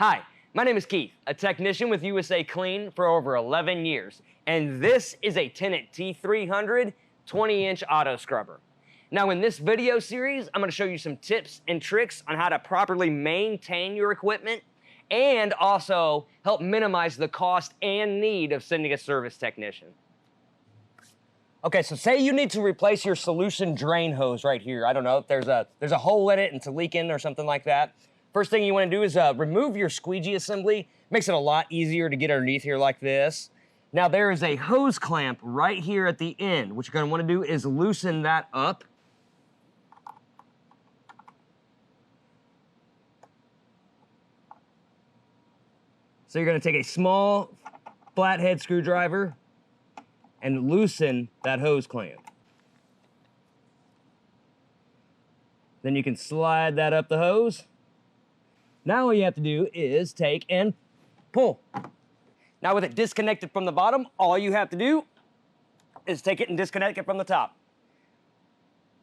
Hi, my name is Keith, a technician with USA Clean for over 11 years, and this is a Tennant T300 20-inch auto scrubber. Now in this video series, I'm going to show you some tips and tricks on how to properly maintain your equipment and also help minimize the cost and need of sending a service technician. Okay, so say you need to replace your solution drain hose right here. I don't know, if there's a hole in it and it's leaking or something like that. First thing you want to do is remove your squeegee assembly. Makes it a lot easier to get underneath here like this. Now there is a hose clamp right here at the end. What you're going to want to do is loosen that up. So you're going to take a small flathead screwdriver and loosen that hose clamp. Then you can slide that up the hose. Now all you have to do is take and pull. Now with it disconnected from the bottom, all you have to do is take it and disconnect it from the top.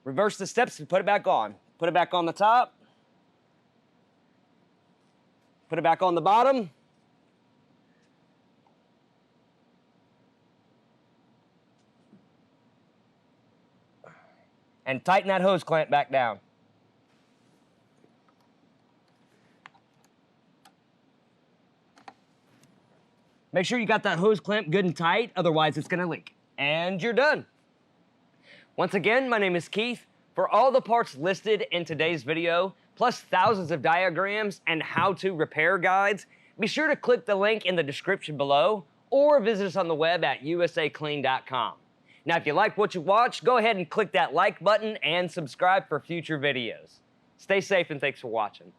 Reverse the steps and put it back on. Put it back on the top. Put it back on the bottom. And tighten that hose clamp back down. Make sure you got that hose clamp good and tight, otherwise it's gonna leak. And you're done. Once again, my name is Keith. For all the parts listed in today's video, plus thousands of diagrams and how-to repair guides, be sure to click the link in the description below or visit us on the web at USACLEAN.com. Now, if you like what you watched, go ahead and click that like button and subscribe for future videos. Stay safe and thanks for watching.